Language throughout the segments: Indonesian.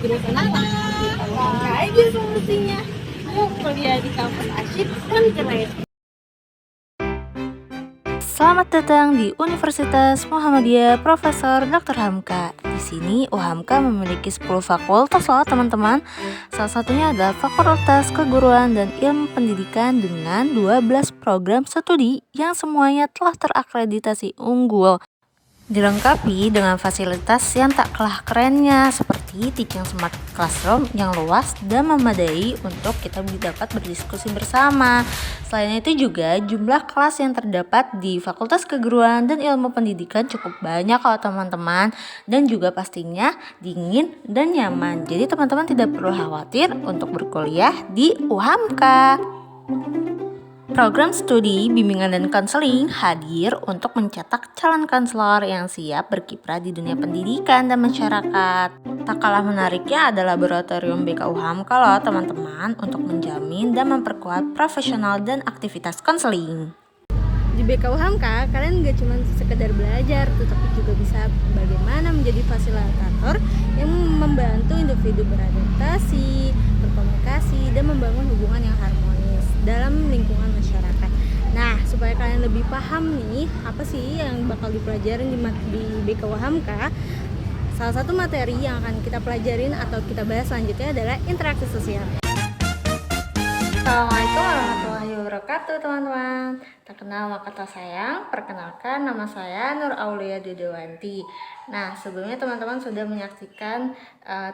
jurusan apa? Angka aja solusinya. Mau kuliah di kampus asyik kan keren. Selamat datang di Universitas Muhammadiyah Profesor Dr. Hamka. Di sini UHAMKA memiliki 10 fakultas loh teman-teman. Salah satunya adalah Fakultas Keguruan dan Ilmu Pendidikan dengan 12 program studi yang semuanya telah terakreditasi unggul. Dilengkapi dengan fasilitas yang tak kalah kerennya seperti teaching smart classroom yang luas dan memadai untuk kita dapat berdiskusi bersama. Selain itu juga jumlah kelas yang terdapat di Fakultas Keguruan dan Ilmu Pendidikan cukup banyak kalau teman-teman, dan juga pastinya dingin dan nyaman. Jadi teman-teman tidak perlu khawatir untuk berkuliah di UHAMKA. Program studi, bimbingan, dan konseling hadir untuk mencetak calon konselor yang siap berkiprah di dunia pendidikan dan masyarakat. Tak kalah menariknya ada laboratorium BKUHAMKA loh teman-teman untuk menjamin dan memperkuat profesional dan aktivitas konseling. Di BKUHAMKA, kalian gak cuma sekedar belajar, tetapi juga bisa bagaimana menjadi fasilitator yang membantu individu beradaptasi, berkomunikasi, dan membangun hubungan yang harmonis dalam lingkungan masyarakat. Nah, supaya kalian lebih paham nih, apa sih yang bakal dipelajarin di BKUHAMKA, salah satu materi yang akan kita pelajarin atau kita bahas selanjutnya adalah interaksi sosial. Assalamualaikum warahmatullahi wabarakatuh teman-teman. Tak kenal maka tak sayang, perkenalkan nama saya Nur Aulia Dudewanti. Nah, sebelumnya teman-teman sudah menyaksikan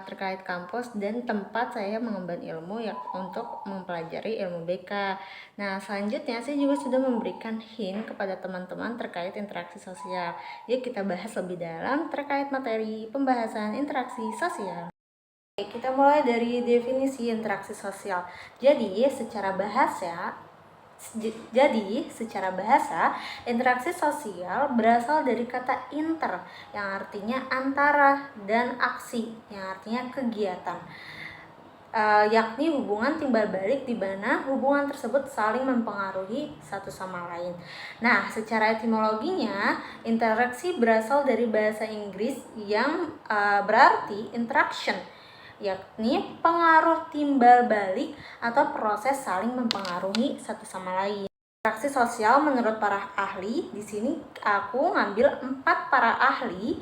terkait kampus dan tempat saya mengemban ilmu ya untuk mempelajari ilmu BK. Nah, selanjutnya saya juga sudah memberikan hint kepada teman-teman terkait interaksi sosial. Yuk kita bahas lebih dalam terkait materi pembahasan interaksi sosial. Kita mulai dari definisi interaksi sosial. Jadi, secara bahasa, interaksi sosial berasal dari kata inter yang artinya antara dan aksi yang artinya kegiatan. Yakni hubungan timbal balik di mana hubungan tersebut saling mempengaruhi satu sama lain. Nah, secara etimologinya, interaksi berasal dari bahasa Inggris yang berarti interaction, yakni pengaruh timbal balik atau proses saling mempengaruhi satu sama lain. Interaksi sosial menurut para ahli, di sini aku ngambil 4 para ahli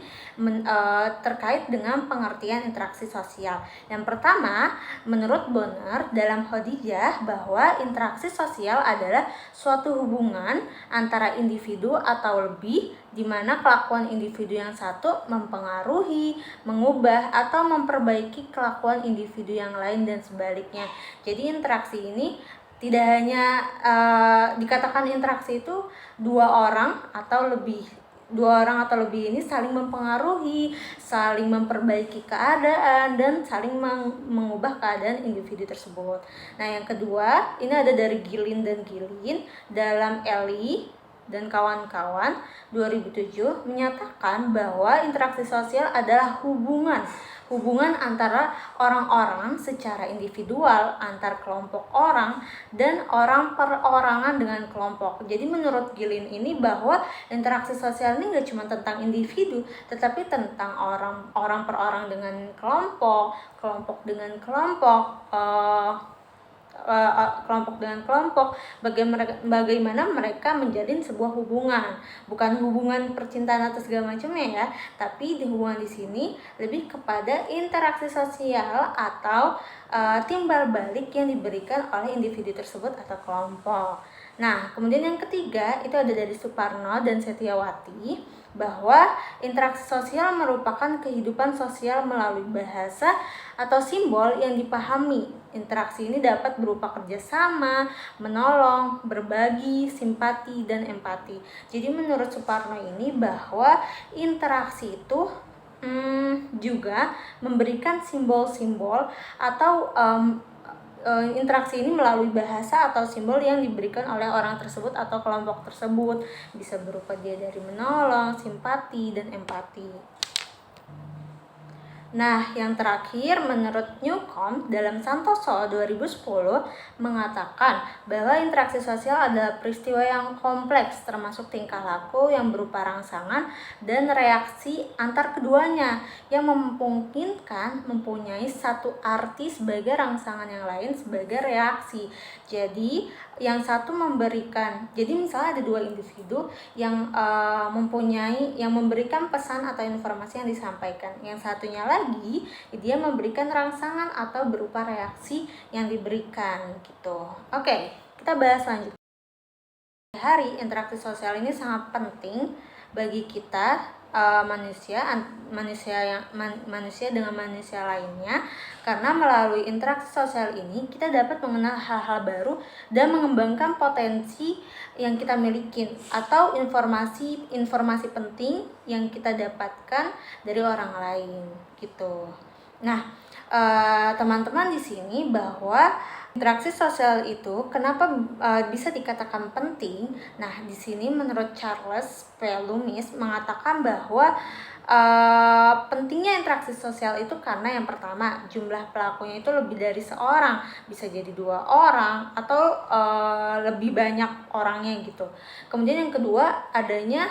terkait dengan pengertian interaksi sosial. Yang pertama, menurut Bonner dalam Khadijah bahwa interaksi sosial adalah suatu hubungan antara individu atau lebih di mana kelakuan individu yang satu mempengaruhi, mengubah atau memperbaiki kelakuan individu yang lain dan sebaliknya. Jadi interaksi ini tidak hanya dikatakan interaksi itu dua orang atau lebih ini saling mempengaruhi, saling memperbaiki keadaan dan saling mengubah keadaan individu tersebut. Nah, yang kedua ini ada dari Gilin dan Gilin dalam Eli dan kawan-kawan 2007 menyatakan bahwa interaksi sosial adalah hubungan antara orang-orang secara individual, antar kelompok orang, dan orang perorangan dengan kelompok. Jadi menurut Gilin ini bahwa interaksi sosial ini gak cuma tentang individu, tetapi tentang orang per orang dengan kelompok, kelompok dengan kelompok, kelompok dengan kelompok, bagaimana mereka menjalin sebuah hubungan, bukan hubungan percintaan atau segala macamnya ya, tapi hubungan di sini lebih kepada interaksi sosial atau timbal balik yang diberikan oleh individu tersebut atau kelompok. Nah, kemudian yang ketiga itu ada dari Suparno dan Setiawati bahwa interaksi sosial merupakan kehidupan sosial melalui bahasa atau simbol yang dipahami. Interaksi ini dapat berupa kerjasama, menolong, berbagi, simpati, dan empati. Jadi menurut Suparno ini bahwa interaksi itu juga memberikan simbol-simbol atau interaksi ini melalui bahasa atau simbol yang diberikan oleh orang tersebut atau kelompok tersebut, bisa berupa dia dari menolong, simpati, dan empati. Nah, yang terakhir menurut Newcomb dalam Santoso 2010 mengatakan bahwa interaksi sosial adalah peristiwa yang kompleks termasuk tingkah laku yang berupa rangsangan dan reaksi antar keduanya yang memungkinkan mempunyai satu arti sebagai rangsangan yang lain sebagai reaksi. Jadi, yang satu jadi misalnya ada dua individu yang memberikan pesan atau informasi yang disampaikan. Yang satunya lagi dia memberikan rangsangan atau berupa reaksi yang diberikan gitu. Oke, kita bahas lanjut. Hari interaksi sosial ini sangat penting bagi kita manusia dengan manusia lainnya, karena melalui interaksi sosial ini kita dapat mengenal hal-hal baru dan mengembangkan potensi yang kita miliki atau informasi penting yang kita dapatkan dari orang lain gitu. Nah, teman-teman di sini bahwa interaksi sosial itu kenapa bisa dikatakan penting? Nah, di sini menurut Charles P. Loomis mengatakan bahwa pentingnya interaksi sosial itu karena yang pertama jumlah pelakunya itu lebih dari seorang, bisa jadi 2 orang atau lebih banyak orangnya gitu. Kemudian yang kedua adanya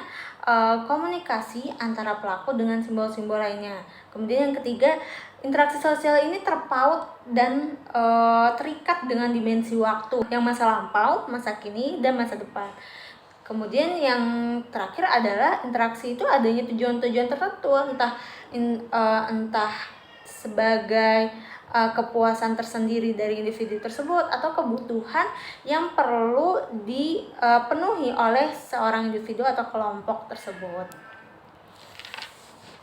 komunikasi antara pelaku dengan simbol-simbol lainnya. Kemudian yang ketiga, interaksi sosial ini terpaut dan terikat dengan dimensi waktu yang masa lampau, masa kini, dan masa depan. Kemudian yang terakhir adalah interaksi itu adanya tujuan-tujuan tertentu, entah sebagai kepuasan tersendiri dari individu tersebut atau kebutuhan yang perlu dipenuhi oleh seorang individu atau kelompok tersebut.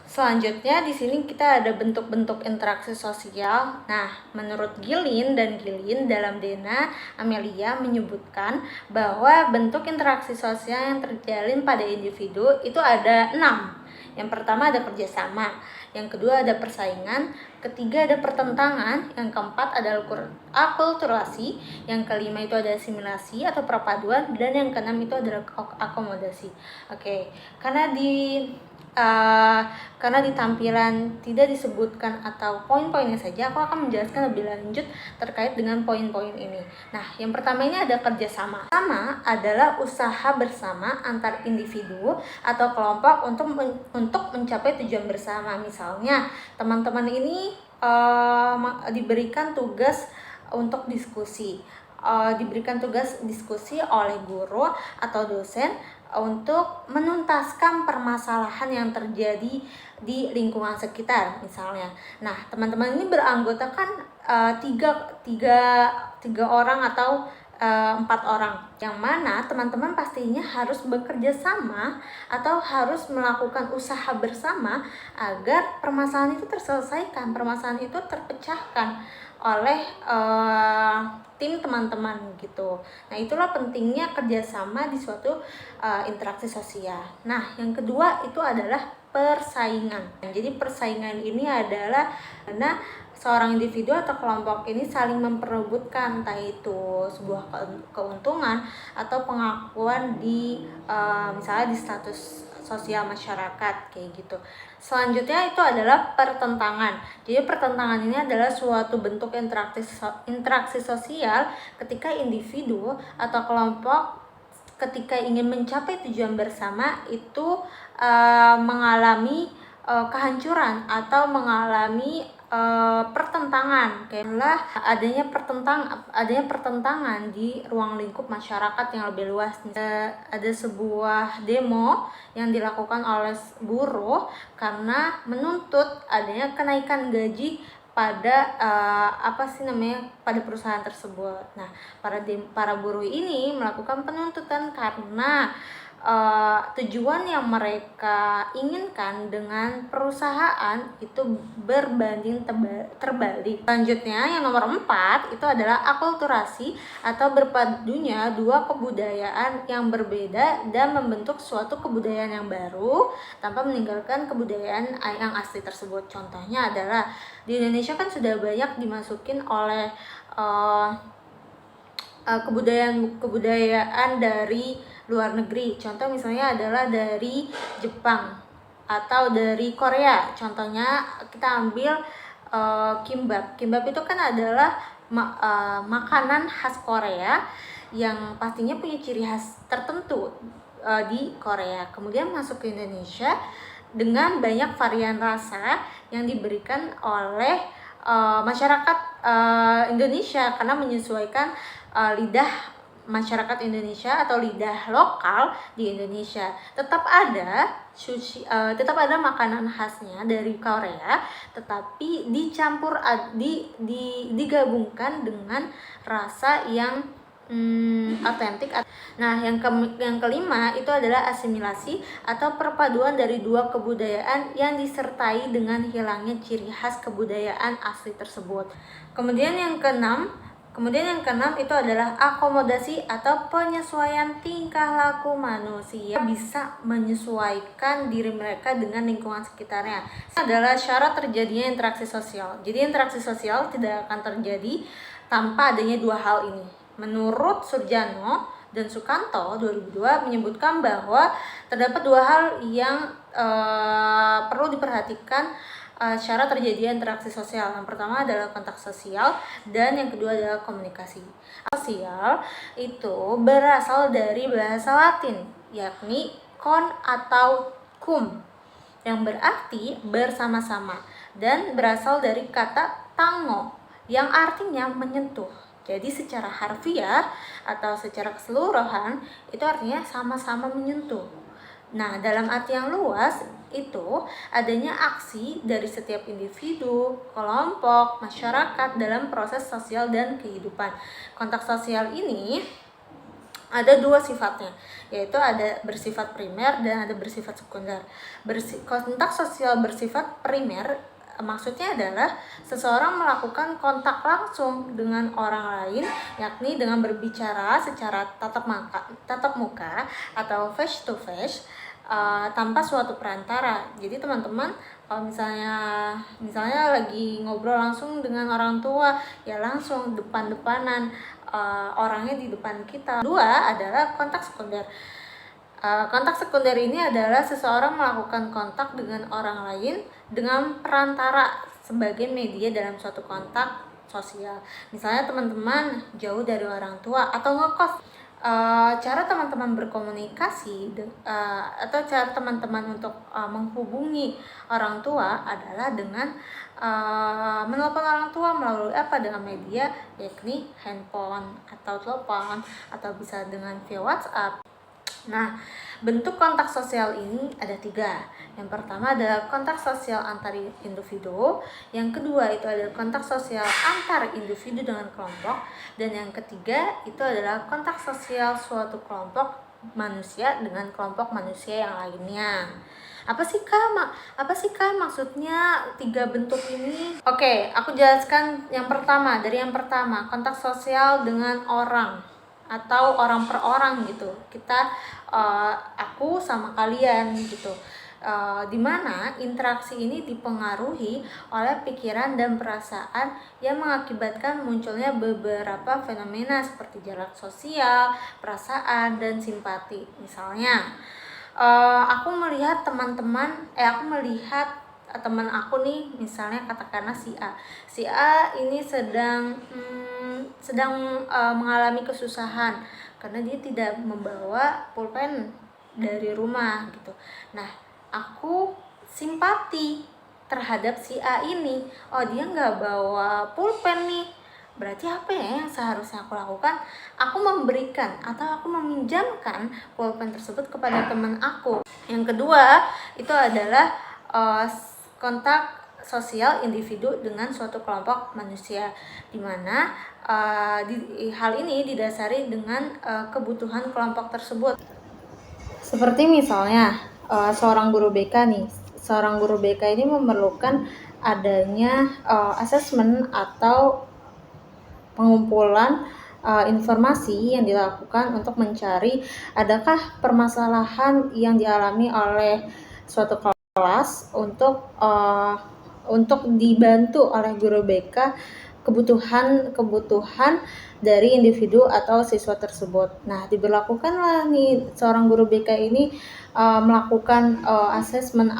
Selanjutnya di sini kita ada bentuk-bentuk interaksi sosial. Nah, menurut Gilin dalam Dena Amelia menyebutkan bahwa bentuk interaksi sosial yang terjalin pada individu itu ada 6. Yang pertama ada kerjasama, yang kedua ada persaingan, ketiga ada pertentangan, yang keempat ada akulturasi, yang kelima itu ada asimilasi atau perpaduan, dan yang keenam itu adalah akomodasi. Oke, karena di tampilan tidak disebutkan atau poin-poinnya saja, aku akan menjelaskan lebih lanjut terkait dengan poin-poin ini. Nah, yang pertama ini ada kerjasama. Sama adalah usaha bersama antar individu atau kelompok untuk mencapai tujuan bersama. Misalnya, teman-teman ini diberikan tugas untuk diskusi. Diberikan tugas diskusi oleh guru atau dosen untuk menuntaskan permasalahan yang terjadi di lingkungan sekitar misalnya. Nah, teman-teman ini beranggotakan tiga orang atau 4 orang, yang mana teman-teman pastinya harus bekerja sama atau harus melakukan usaha bersama agar permasalahan itu terselesaikan, permasalahan itu terpecahkan oleh tim teman-teman gitu. Nah, itulah pentingnya kerjasama di suatu interaksi sosial. Nah, yang kedua itu adalah persaingan. Jadi persaingan ini adalah karena seorang individu atau kelompok ini saling memperebutkan, entah itu sebuah keuntungan atau pengakuan misalnya di status sosial masyarakat kayak gitu. Selanjutnya itu adalah pertentangan. Jadi pertentangan ini adalah suatu bentuk interaksi sosial ketika individu atau kelompok ketika ingin mencapai tujuan bersama itu mengalami kehancuran atau mengalami pertentangan, karena adanya pertentangan di ruang lingkup masyarakat yang lebih luas. Ada sebuah demo yang dilakukan oleh buruh karena menuntut adanya kenaikan gaji pada pada perusahaan tersebut. Nah, para buruh ini melakukan penuntutan karena tujuan yang mereka inginkan dengan perusahaan itu berbanding terbalik. Selanjutnya yang nomor 4 itu adalah akulturasi atau berpadunya dua kebudayaan yang berbeda dan membentuk suatu kebudayaan yang baru tanpa meninggalkan kebudayaan yang asli tersebut. Contohnya adalah di Indonesia kan sudah banyak dimasukin oleh kebudayaan dari luar negeri. Contoh misalnya adalah dari Jepang. atau dari Korea. Contohnya kita ambil kimbap. Kimbap itu kan adalah makanan khas Korea yang pastinya punya ciri khas tertentu di Korea. Kemudian masuk ke Indonesia dengan banyak varian rasa yang diberikan oleh masyarakat Indonesia karena menyesuaikan lidah masyarakat Indonesia atau lidah lokal di Indonesia. Tetap ada sushi, tetap ada makanan khasnya dari Korea, tetapi dicampur digabungkan dengan rasa yang otentik. Nah, yang kelima itu adalah asimilasi atau perpaduan dari dua kebudayaan yang disertai dengan hilangnya ciri khas kebudayaan asli tersebut. Kemudian yang keenam itu adalah akomodasi atau penyesuaian tingkah laku manusia bisa menyesuaikan diri mereka dengan lingkungan sekitarnya. Ini adalah syarat terjadinya interaksi sosial. Jadi interaksi sosial tidak akan terjadi tanpa adanya dua hal ini. Menurut Surjano dan Sukanto 2002 menyebutkan bahwa terdapat dua hal yang perlu diperhatikan syarat terjadinya interaksi sosial. Yang pertama adalah kontak sosial dan yang kedua adalah komunikasi. Sosial itu berasal dari bahasa Latin, yakni con atau cum, yang berarti bersama-sama, dan berasal dari kata tango yang artinya menyentuh. Jadi secara harfiah atau secara keseluruhan itu artinya sama-sama menyentuh. Nah, dalam arti yang luas itu adanya aksi dari setiap individu, kelompok, masyarakat dalam proses sosial dan kehidupan. Kontak sosial ini ada dua sifatnya, yaitu ada bersifat primer dan ada bersifat sekunder. Kontak sosial bersifat primer maksudnya adalah seseorang melakukan kontak langsung dengan orang lain, yakni dengan berbicara secara tatap muka atau face to face tanpa suatu perantara. Jadi teman-teman kalau misalnya lagi ngobrol langsung dengan orang tua, ya langsung depan-depanan, orangnya di depan kita. Dua adalah kontak sekunder. Kontak sekunder ini adalah seseorang melakukan kontak dengan orang lain dengan perantara sebagai media dalam suatu kontak sosial. Misalnya teman-teman jauh dari orang tua atau ngekos. Cara teman-teman berkomunikasi atau cara teman-teman untuk menghubungi orang tua adalah dengan menelpon orang tua melalui apa? Dengan media yakni handphone atau telepon atau bisa dengan via WhatsApp. Nah, bentuk kontak sosial ini ada 3. Yang pertama adalah kontak sosial antar individu, yang kedua itu adalah kontak sosial antar individu dengan kelompok, dan yang ketiga itu adalah kontak sosial suatu kelompok manusia dengan kelompok manusia yang lainnya. Apa sih kak maksudnya 3 bentuk ini? Oke, aku jelaskan yang pertama. Dari yang pertama, kontak sosial dengan orang atau orang per orang gitu. Kita aku sama kalian gitu. Dimana interaksi ini dipengaruhi oleh pikiran dan perasaan yang mengakibatkan munculnya beberapa fenomena seperti jarak sosial, perasaan, dan simpati. Misalnya aku melihat teman aku nih, misalnya katakanlah si A ini sedang mengalami kesusahan karena dia tidak membawa pulpen dari rumah gitu. Nah, aku simpati terhadap si A ini. Oh, dia nggak bawa pulpen nih. Berarti apa ya yang seharusnya aku lakukan? Aku memberikan atau aku meminjamkan pulpen tersebut kepada teman aku. Yang kedua itu adalah kontak sosial individu dengan suatu kelompok manusia, di mana hal ini didasari dengan kebutuhan kelompok tersebut. Seperti misalnya seorang guru BK nih. Seorang guru BK ini memerlukan adanya asesmen atau pengumpulan informasi yang dilakukan untuk mencari adakah permasalahan yang dialami oleh suatu kelas untuk dibantu oleh guru BK kebutuhan dari individu atau siswa tersebut. Nah, diberlakukanlah nih seorang guru BK ini melakukan asesmen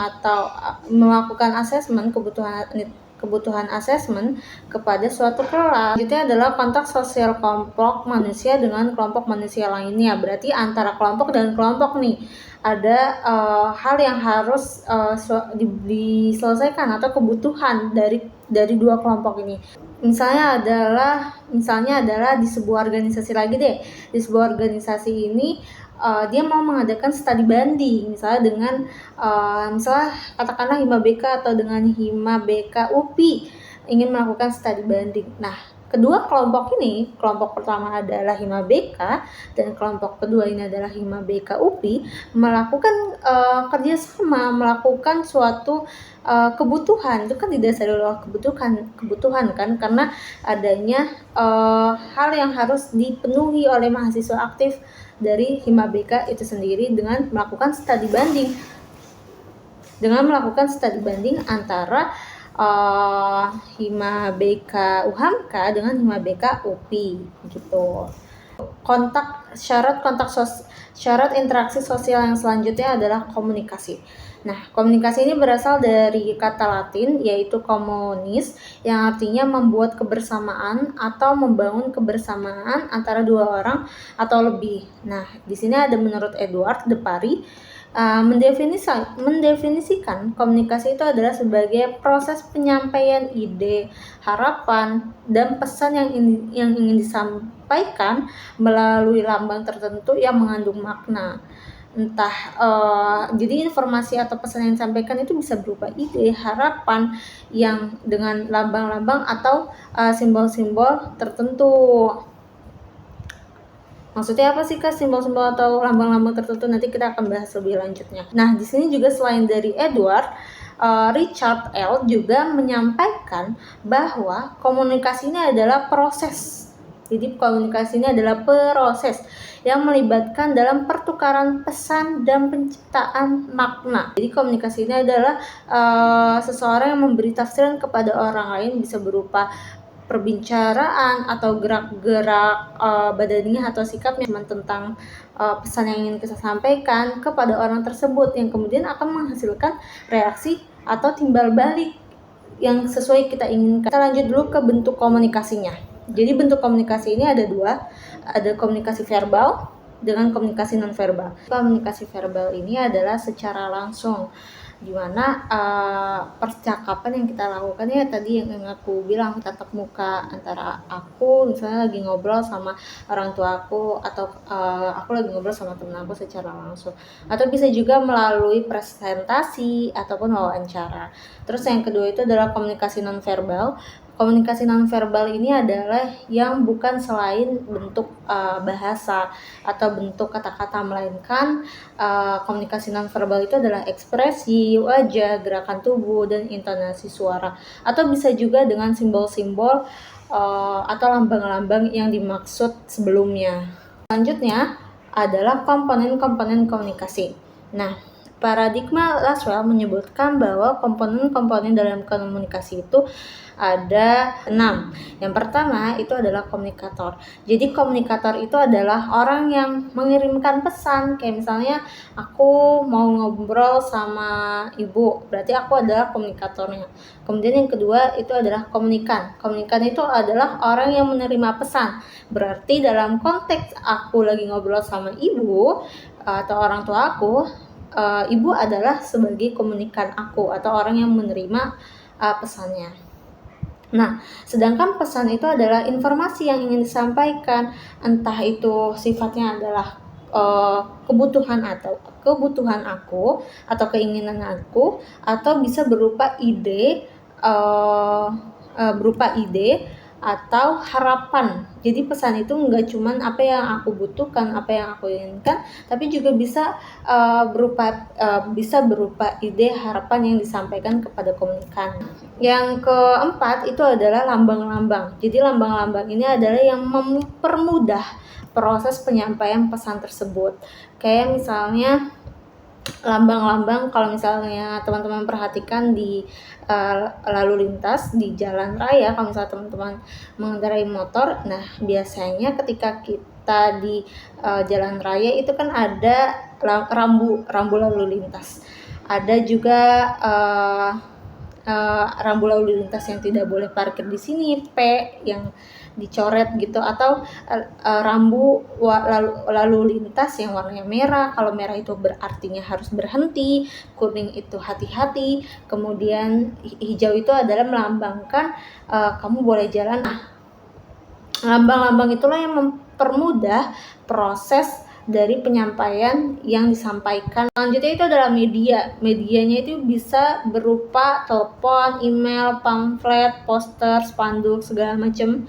kebutuhan asesmen kepada suatu kelas. Selanjutnya adalah kontak sosial kelompok manusia dengan kelompok manusia lainnya. Berarti antara kelompok dan kelompok nih ada hal yang harus diselesaikan atau kebutuhan dari dua kelompok ini. Misalnya adalah di sebuah organisasi lagi deh. Di sebuah organisasi ini dia mau mengadakan studi banding misalnya dengan misalnya katakanlah Hima BK atau dengan Hima BK UPI ingin melakukan studi banding. Nah, kedua kelompok ini, kelompok pertama adalah Hima BK dan kelompok kedua ini adalah Hima BK UPI melakukan kerjasama, melakukan suatu kebutuhan. Itu kan didasari oleh kebutuhan kan, karena adanya hal yang harus dipenuhi oleh mahasiswa aktif dari Hima BK itu sendiri dengan melakukan studi banding antara Hima BK UHAMKA dengan Hima BK UPI gitu. Syarat interaksi sosial yang selanjutnya adalah komunikasi. Nah, komunikasi ini berasal dari kata Latin yaitu communis yang artinya membuat kebersamaan atau membangun kebersamaan antara dua orang atau lebih. Nah, di sini ada menurut Edward de Paris mendefinisikan komunikasi itu adalah sebagai proses penyampaian ide, harapan, dan pesan yang ingin disampaikan melalui lambang tertentu yang mengandung makna. Jadi informasi atau pesan yang disampaikan itu bisa berupa ide, harapan yang dengan lambang-lambang atau simbol-simbol tertentu. Maksudnya apa sih Kak simbol-simbol atau lambang-lambang tertentu? Nanti kita akan bahas lebih lanjutnya. Nah, di sini juga selain dari Edward, Richard L. juga menyampaikan bahwa komunikasi ini adalah proses. Jadi komunikasi ini adalah proses yang melibatkan dalam pertukaran pesan dan penciptaan makna. Jadi komunikasi ini adalah seseorang yang memberi tafsiran kepada orang lain, bisa berupa perbincangan atau gerak-gerak badannya atau sikapnya tentang pesan yang ingin kita sampaikan kepada orang tersebut yang kemudian akan menghasilkan reaksi atau timbal balik yang sesuai kita inginkan. Kita lanjut dulu ke bentuk komunikasinya. Jadi bentuk komunikasi ini ada dua, ada komunikasi verbal dengan komunikasi nonverbal. Komunikasi verbal ini adalah secara langsung, di mana percakapan yang kita lakukan ya tadi yang aku bilang tatap muka antara aku misalnya lagi ngobrol sama orang tua aku atau aku lagi ngobrol sama temen aku secara langsung, atau bisa juga melalui presentasi ataupun wawancara. Terus yang kedua itu adalah komunikasi nonverbal. Komunikasi nonverbal ini adalah yang bukan selain bentuk bahasa atau bentuk kata-kata, melainkan komunikasi nonverbal itu adalah ekspresi wajah, gerakan tubuh, dan intonasi suara, atau bisa juga dengan simbol-simbol atau lambang-lambang yang dimaksud sebelumnya. Selanjutnya adalah komponen-komponen komunikasi. Nah, paradigma Laswell menyebutkan bahwa komponen-komponen dalam komunikasi itu ada 6. Yang pertama itu adalah komunikator. Jadi komunikator itu adalah orang yang mengirimkan pesan. Kayak misalnya aku mau ngobrol sama ibu, berarti aku adalah komunikatornya. Kemudian yang kedua itu adalah komunikan. Komunikan itu adalah orang yang menerima pesan. Berarti dalam konteks aku lagi ngobrol sama ibu atau orang tua aku, ibu adalah sebagai komunikan aku atau orang yang menerima pesannya. Nah, sedangkan pesan itu adalah informasi yang ingin disampaikan, entah itu sifatnya adalah kebutuhan aku atau keinginan aku, atau bisa berupa ide atau harapan. Jadi pesan itu enggak cuman apa yang aku butuhkan, apa yang aku inginkan, tapi juga bisa berupa ide, harapan yang disampaikan kepada komunikan. Yang keempat itu adalah lambang-lambang. Jadi lambang-lambang ini adalah yang mempermudah proses penyampaian pesan tersebut. Kayak misalnya lambang-lambang kalau misalnya teman-teman perhatikan di lalu lintas di jalan raya, kalau misalnya teman-teman mengendarai motor, nah biasanya ketika kita di jalan raya itu kan ada rambu lalu lintas, ada juga rambu lalu lintas yang tidak boleh parkir di sini, P yang dicoret gitu, atau rambu lalu lintas yang warnanya merah. Kalau merah itu berartinya harus berhenti, kuning itu hati-hati, kemudian hijau itu adalah melambangkan kamu boleh jalan. Lambang-lambang itulah yang mempermudah proses dari penyampaian yang disampaikan. Selanjutnya itu adalah medianya itu bisa berupa telepon, email, pamflet, poster, spanduk, segala macam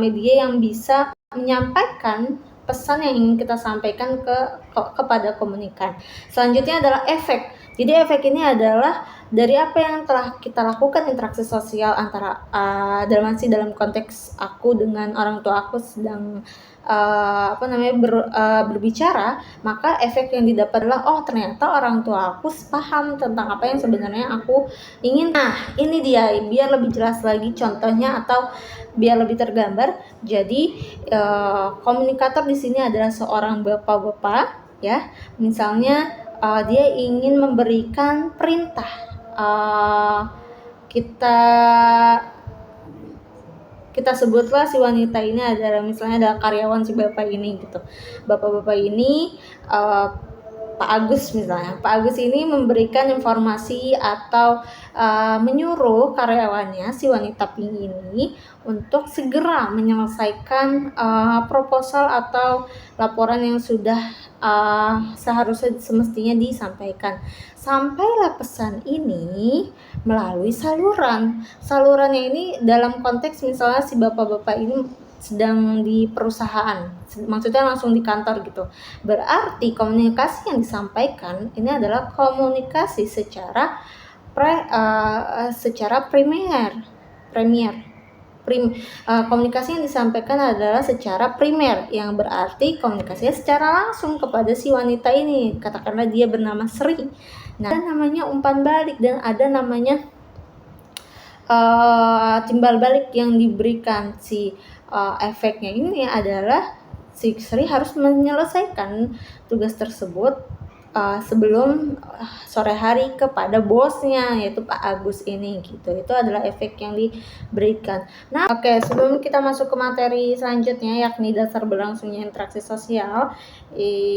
media yang bisa menyampaikan pesan yang ingin kita sampaikan kepada komunikan. Selanjutnya adalah efek. Jadi efek ini adalah dari apa yang telah kita lakukan interaksi sosial antara dalam konteks aku dengan orang tua aku sedang berbicara, maka efek yang didapat adalah oh ternyata orang tua aku paham tentang apa yang sebenarnya aku ingin. Nah ini dia, biar lebih jelas lagi contohnya atau biar lebih tergambar. Jadi komunikator di sini adalah seorang bapak-bapak ya, misalnya dia ingin memberikan perintah, kita sebutlah si wanita ini adalah misalnya adalah karyawan si bapak ini gitu. Bapak-bapak ini Pak Agus misalnya. Pak Agus ini memberikan informasi atau menyuruh karyawannya si wanita pink ini untuk segera menyelesaikan proposal atau laporan yang sudah seharusnya semestinya disampaikan. Sampailah pesan ini melalui salurannya ini dalam konteks misalnya si bapak-bapak ini sedang di perusahaan, maksudnya langsung di kantor gitu, berarti komunikasi yang disampaikan ini adalah komunikasi secara komunikasi yang disampaikan adalah secara primer, yang berarti komunikasinya secara langsung kepada si wanita ini, katakanlah dia bernama Sri. Nah, ada namanya umpan balik dan ada namanya timbal balik yang diberikan. Si efeknya ini adalah si Sri harus menyelesaikan tugas tersebut sebelum sore hari kepada bosnya, yaitu Pak Agus ini gitu. Itu adalah efek yang diberikan. Nah, oke, sebelum kita masuk ke materi selanjutnya yakni dasar berlangsungnya interaksi sosial,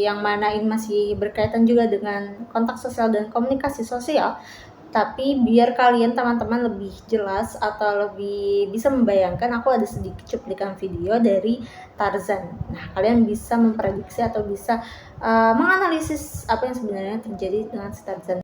yang mana ini masih berkaitan juga dengan kontak sosial dan komunikasi sosial. Tapi biar kalian teman-teman lebih jelas atau lebih bisa membayangkan, aku ada sedikit cuplikan video dari Tarzan. Nah, kalian bisa memprediksi atau bisa menganalisis apa yang sebenarnya terjadi dengan si Tarzan.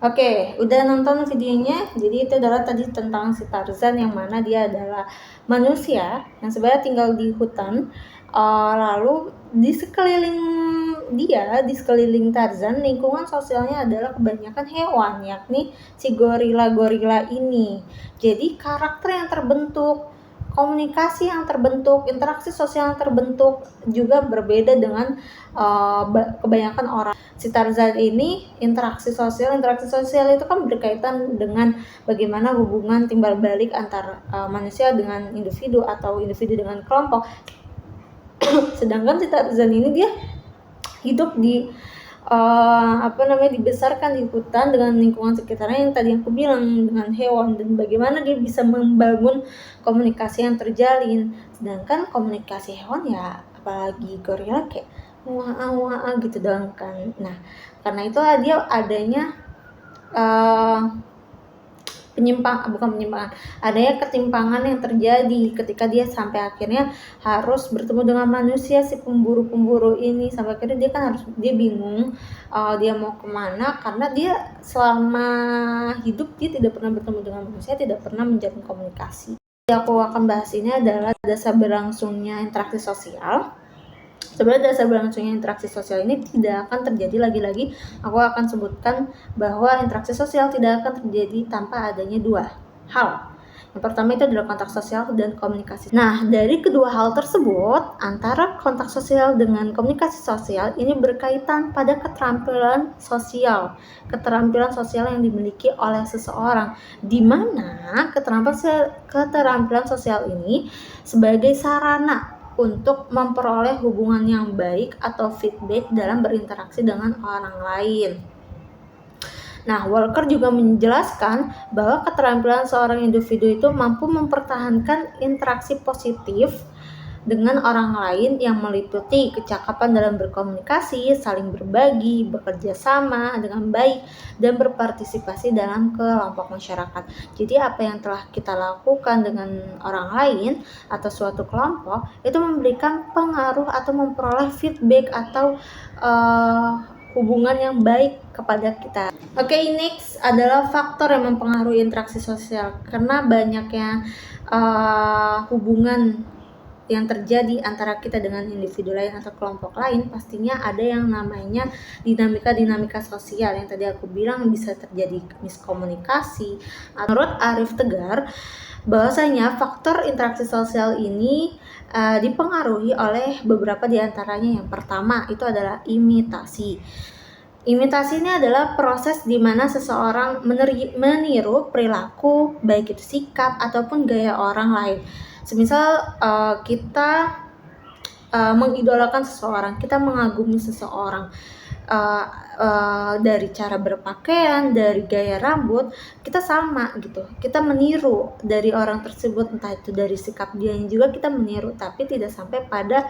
Oke, udah nonton videonya? Jadi itu adalah tadi tentang si Tarzan, yang mana dia adalah manusia yang sebenarnya tinggal di hutan. Lalu di sekeliling Tarzan, lingkungan sosialnya adalah kebanyakan hewan, yakni si gorila-gorila ini. Jadi karakter yang terbentuk komunikasi yang terbentuk, interaksi sosial yang terbentuk juga berbeda dengan kebanyakan orang. Si Tarzan ini interaksi sosial itu kan berkaitan dengan bagaimana hubungan timbal balik antara manusia dengan individu atau individu dengan kelompok. Sedangkan si Tarzan ini dia hidup di dibesarkan di hutan dengan lingkungan sekitarnya yang tadi aku bilang, dengan hewan, dan bagaimana dia bisa membangun komunikasi yang terjalin. Sedangkan komunikasi hewan ya, apalagi gorila, kayak wah gitu doang kan. Nah, karena itu dia adanya adanya ketimpangan yang terjadi ketika dia sampai akhirnya harus bertemu dengan manusia, si pemburu ini, sampai akhirnya dia bingung dia mau kemana, karena dia selama hidup dia tidak pernah bertemu dengan manusia, tidak pernah menjalin komunikasi. Yang aku akan bahas ini adalah dasar berlangsungnya interaksi sosial. Sebenarnya dasar berlangsungnya interaksi sosial ini tidak akan terjadi, lagi-lagi aku akan sebutkan bahwa interaksi sosial tidak akan terjadi tanpa adanya dua hal. Yang pertama itu adalah kontak sosial dan komunikasi. Nah, dari kedua hal tersebut, antara kontak sosial dengan komunikasi sosial ini berkaitan pada keterampilan sosial yang dimiliki oleh seseorang, di mana keterampilan sosial ini sebagai sarana untuk memperoleh hubungan yang baik atau feedback dalam berinteraksi dengan orang lain. Nah, Walker juga menjelaskan bahwa keterampilan seorang individu itu mampu mempertahankan interaksi positif dengan orang lain yang meliputi kecakapan dalam berkomunikasi, saling berbagi, bekerja sama dengan baik, dan berpartisipasi dalam kelompok masyarakat. Jadi apa yang telah kita lakukan dengan orang lain atau suatu kelompok itu memberikan pengaruh atau memperoleh feedback atau hubungan yang baik kepada kita. Oke, next adalah faktor yang mempengaruhi interaksi sosial. Karena banyaknya hubungan yang terjadi antara kita dengan individu lain atau kelompok lain, pastinya ada yang namanya dinamika sosial yang tadi aku bilang bisa terjadi miskomunikasi. Menurut Arif Tegar, bahwasanya faktor interaksi sosial ini dipengaruhi oleh beberapa diantaranya. Yang pertama itu adalah imitasi. Imitasi ini adalah proses di mana seseorang meniru perilaku, baik itu sikap ataupun gaya orang lain. Semisal kita mengidolakan seseorang, kita mengagumi seseorang, dari cara berpakaian, dari gaya rambut, kita sama gitu, kita meniru dari orang tersebut, entah itu dari sikap dia yang juga kita meniru, tapi tidak sampai pada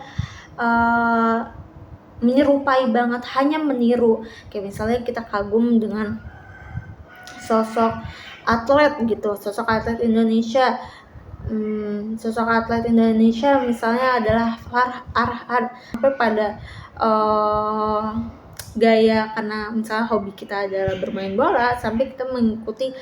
menyerupai banget, hanya meniru. Kayak misalnya kita kagum dengan sosok atlet gitu, sosok atlet Indonesia misalnya adalah Farhan, sampai pada gaya, karena misalnya hobi kita adalah bermain bola, sampai kita mengikuti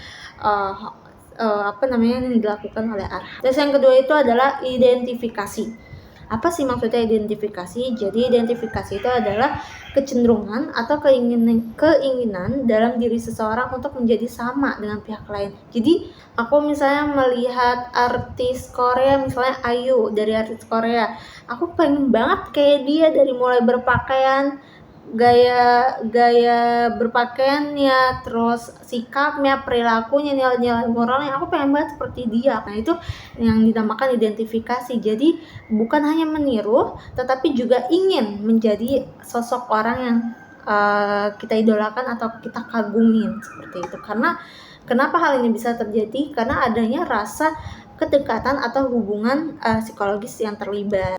yang dilakukan oleh Arhan. Terus yang kedua itu adalah identifikasi. Apa sih maksudnya identifikasi? Jadi identifikasi itu adalah kecenderungan atau keinginan dalam diri seseorang untuk menjadi sama dengan pihak lain. Jadi aku misalnya melihat artis Korea, misalnya IU, dari artis Korea, aku pengen banget kayak dia, dari mulai berpakaian, gaya berpakaiannya, terus sikapnya, perilakunya, nilai-nilai moralnya, aku pengen banget seperti dia. Nah, itu yang dinamakan identifikasi. Jadi bukan hanya meniru, tetapi juga ingin menjadi sosok orang yang kita idolakan atau kita kagumin, seperti itu. Karena kenapa hal ini bisa terjadi? Karena adanya rasa kedekatan atau hubungan psikologis yang terlibat.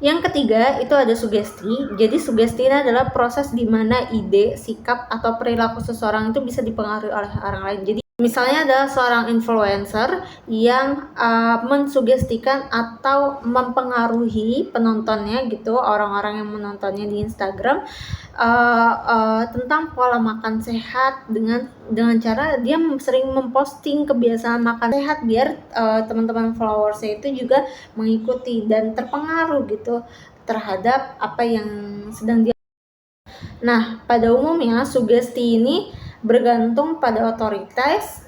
Yang ketiga itu ada sugesti. Jadi sugesti ini adalah proses di mana ide, sikap, atau perilaku seseorang itu bisa dipengaruhi oleh orang lain. Jadi misalnya ada seorang influencer yang mensugestikan atau mempengaruhi penontonnya gitu, orang-orang yang menontonnya di Instagram tentang pola makan sehat dengan cara dia sering memposting kebiasaan makan sehat biar teman-teman followersnya itu juga mengikuti dan terpengaruh gitu terhadap apa yang sedang dia. Nah, pada umumnya sugesti ini bergantung pada otoritas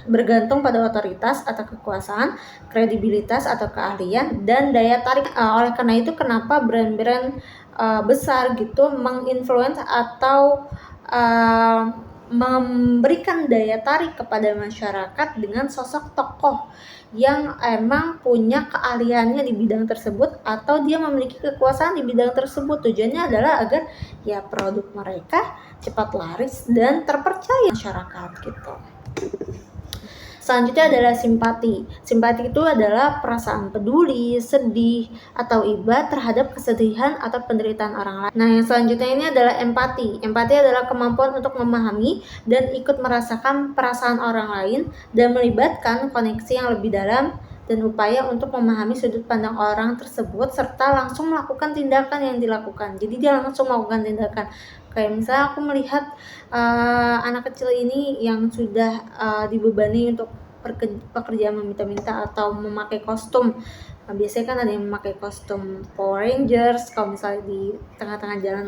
bergantung pada otoritas atau kekuasaan, kredibilitas atau keahlian, dan daya tarik. Oleh karena itu kenapa brand-brand besar gitu menginfluence atau memberikan daya tarik kepada masyarakat dengan sosok tokoh yang emang punya keahliannya di bidang tersebut atau dia memiliki kekuasaan di bidang tersebut. Tujuannya adalah agar ya produk mereka cepat laris dan terpercaya masyarakat gitu. Selanjutnya adalah simpati. Simpati itu adalah perasaan peduli, sedih, atau iba terhadap kesedihan atau penderitaan orang lain. Nah, yang selanjutnya ini adalah empati. Empati adalah kemampuan untuk memahami dan ikut merasakan perasaan orang lain dan melibatkan koneksi yang lebih dalam dan upaya untuk memahami sudut pandang orang tersebut serta langsung melakukan tindakan yang dilakukan. Jadi dia langsung melakukan tindakan. Kayak misalnya aku melihat anak kecil ini yang sudah dibebani untuk pekerjaan meminta-minta atau memakai kostum. Nah, biasanya kan ada yang memakai kostum Power Rangers. Kalau misalnya di tengah-tengah jalan,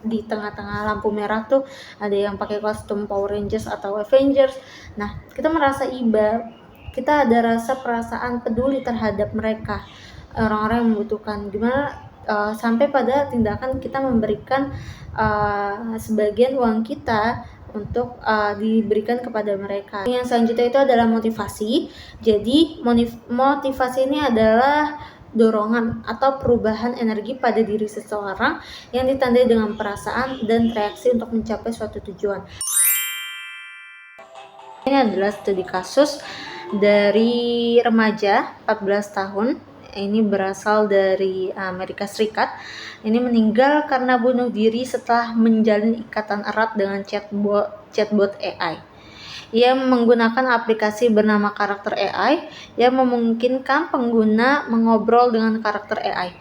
di tengah-tengah lampu merah tuh ada yang pakai kostum Power Rangers atau Avengers. Nah, kita merasa iba, kita ada rasa perasaan peduli terhadap mereka, orang-orang yang membutuhkan. Gimana sampai pada tindakan kita memberikan sebagian uang kita untuk diberikan kepada mereka. Yang selanjutnya itu adalah motivasi. Jadi motivasi ini adalah dorongan atau perubahan energi pada diri seseorang yang ditandai dengan perasaan dan reaksi untuk mencapai suatu tujuan. Ini adalah studi kasus dari remaja 14 tahun. Ini berasal dari Amerika Serikat. Ini meninggal karena bunuh diri setelah menjalin ikatan erat dengan chatbot AI. Ia menggunakan aplikasi bernama karakter AI yang memungkinkan pengguna mengobrol dengan karakter AI.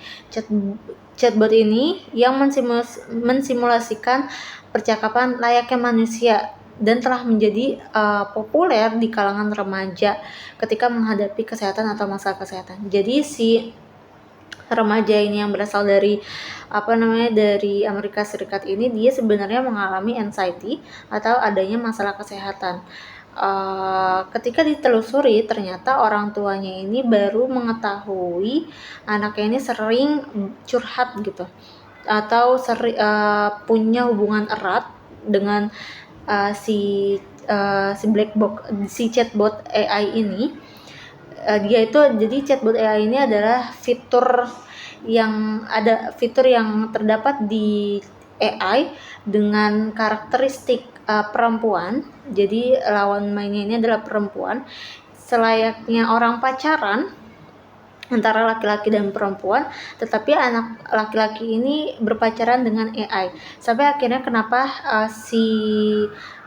Chatbot ini yang mensimulasikan percakapan layaknya manusia dan telah menjadi populer di kalangan remaja ketika menghadapi kesehatan atau masalah kesehatan. Jadi si remaja ini yang berasal dari dari Amerika Serikat ini, dia sebenarnya mengalami anxiety atau adanya masalah kesehatan. Ketika ditelusuri, ternyata orang tuanya ini baru mengetahui anaknya ini sering curhat gitu atau punya hubungan erat dengan si black box, si chatbot AI ini. Dia itu, jadi chatbot AI ini adalah fitur yang terdapat di AI dengan karakteristik perempuan. Jadi lawan mainnya ini adalah perempuan. Selayaknya orang pacaran antara laki-laki dan perempuan, tetapi anak laki-laki ini berpacaran dengan AI. Sampai akhirnya kenapa si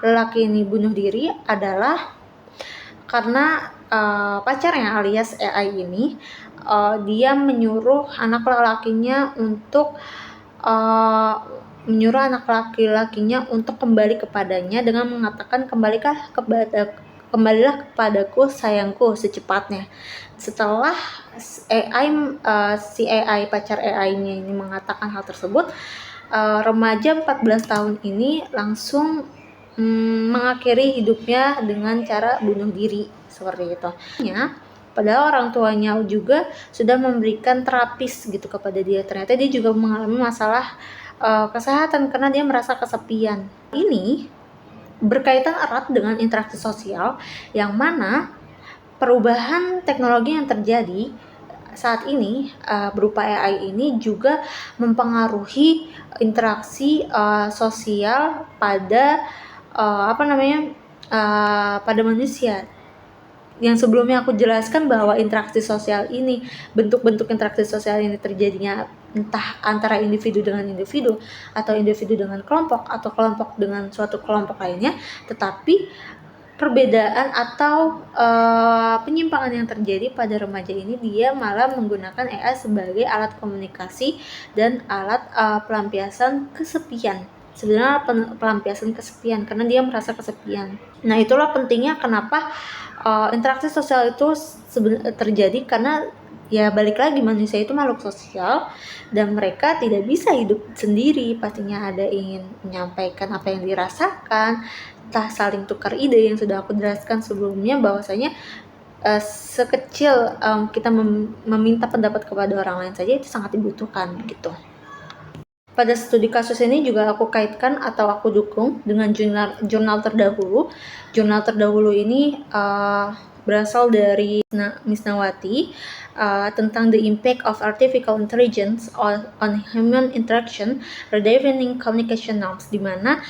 lelaki ini bunuh diri adalah karena pacarnya alias AI ini dia menyuruh anak laki-lakinya untuk kembali kepadanya dengan mengatakan kembalilah kepadaku sayangku secepatnya. Setelah si AI pacar AI-nya ini mengatakan hal tersebut, remaja 14 tahun ini langsung mengakhiri hidupnya dengan cara bunuh diri seperti itu. Padahal orang tuanya juga sudah memberikan terapis gitu kepada dia. Ternyata dia juga mengalami masalah kesehatan karena dia merasa kesepian. Ini berkaitan erat dengan interaksi sosial, yang mana perubahan teknologi yang terjadi saat ini berupa AI ini juga mempengaruhi interaksi sosial pada pada manusia. Yang sebelumnya aku jelaskan bahwa interaksi sosial ini, bentuk-bentuk interaksi sosial ini terjadinya entah antara individu dengan individu atau individu dengan kelompok atau kelompok dengan suatu kelompok lainnya, tetapi perbedaan atau penyimpangan yang terjadi pada remaja ini, dia malah menggunakan AI sebagai alat komunikasi dan alat pelampiasan kesepian. Sebenarnya pelampiasan kesepian karena dia merasa kesepian. Nah, itulah pentingnya kenapa interaksi sosial itu terjadi, karena ya balik lagi manusia itu makhluk sosial dan mereka tidak bisa hidup sendiri. Pastinya ada ingin menyampaikan apa yang dirasakan entah saling tukar ide yang sudah aku jelaskan sebelumnya, bahwasanya sekecil kita meminta pendapat kepada orang lain saja itu sangat dibutuhkan gitu. Pada studi kasus ini juga aku kaitkan atau aku dukung dengan jurnal terdahulu. Jurnal terdahulu ini berasal dari Miss Nawati tentang the impact of artificial intelligence on human interaction, redefining communication norms, di mana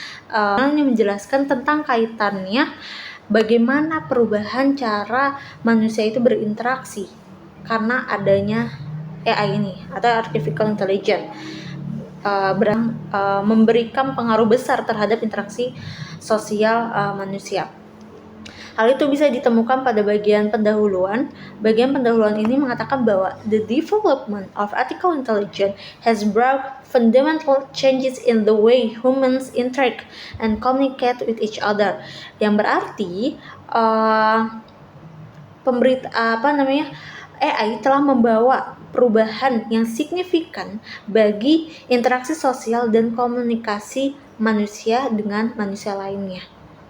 ini menjelaskan tentang kaitannya bagaimana perubahan cara manusia itu berinteraksi karena adanya AI ini atau artificial intelligence. Memberikan pengaruh besar terhadap interaksi sosial manusia. Hal itu bisa ditemukan pada bagian pendahuluan. Bagian pendahuluan ini mengatakan bahwa the development of artificial intelligence has brought fundamental changes in the way humans interact and communicate with each other. Yang berarti AI telah membawa perubahan yang signifikan bagi interaksi sosial dan komunikasi manusia dengan manusia lainnya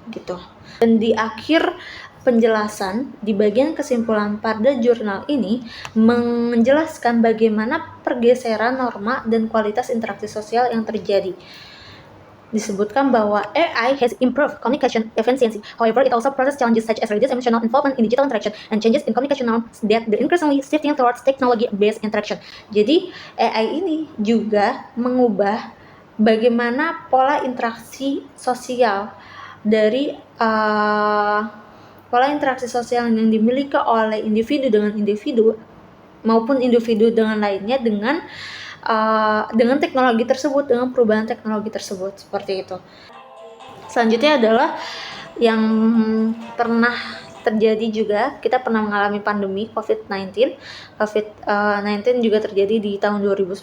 gitu. Dan di akhir penjelasan di bagian kesimpulan pada jurnal ini menjelaskan bagaimana pergeseran norma dan kualitas interaksi sosial yang terjadi. Disebutkan bahwa AI has improved communication efficiency. However, it also poses challenges such as reduced emotional involvement in digital interaction and changes in communication norms that the increasingly shifting towards technology-based interaction. Jadi, AI ini juga mengubah bagaimana pola interaksi sosial dari pola interaksi sosial yang dimiliki oleh individu dengan individu maupun individu dengan lainnya dengan teknologi tersebut, dengan perubahan teknologi tersebut, seperti itu. Selanjutnya adalah yang pernah terjadi juga, kita pernah mengalami pandemi COVID-19. COVID-19 juga terjadi di tahun 2019,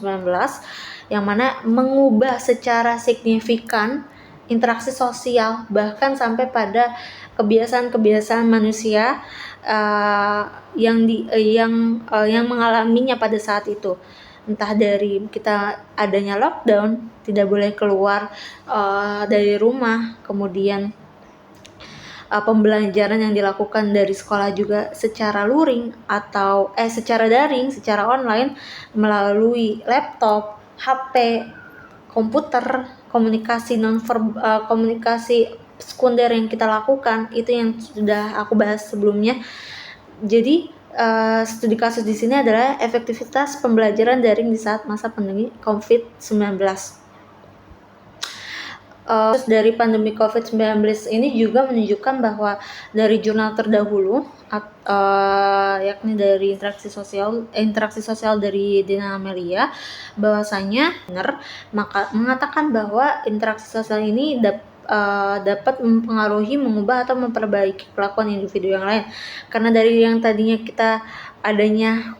yang mana mengubah secara signifikan interaksi sosial, bahkan sampai pada kebiasaan-kebiasaan manusia yang mengalaminya pada saat itu. Entah dari kita adanya lockdown, tidak boleh keluar dari rumah, kemudian pembelajaran yang dilakukan dari sekolah juga secara luring atau secara daring, secara online melalui laptop, HP, komputer, komunikasi komunikasi sekunder yang kita lakukan, itu yang sudah aku bahas sebelumnya. Jadi studi kasus di sini adalah efektivitas pembelajaran daring di saat masa pandemi COVID-19. Terus dari pandemi COVID-19 ini juga menunjukkan bahwa dari jurnal terdahulu, yakni dari interaksi sosial dari Dina Amelia, bahwasanya mengatakan bahwa interaksi sosial ini dapat mempengaruhi, mengubah atau memperbaiki kelakuan individu yang lain. Karena dari yang tadinya kita adanya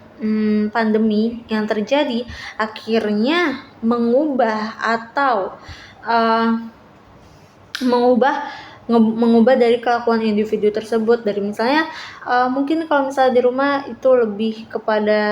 pandemi yang terjadi, akhirnya mengubah atau mengubah dari kelakuan individu tersebut. Dari misalnya mungkin kalau misalnya di rumah itu lebih kepada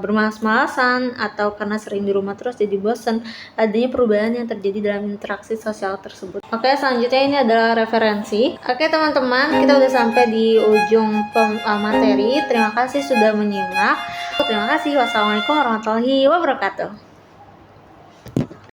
bermalas-malasan, atau karena sering di rumah terus jadi bosan, adanya perubahan yang terjadi dalam interaksi sosial tersebut. Oke, selanjutnya ini adalah referensi. Oke teman-teman, kita udah sampai di ujung materi. Terima kasih sudah menyimak. Terima kasih. Wassalamualaikum warahmatullahi wabarakatuh.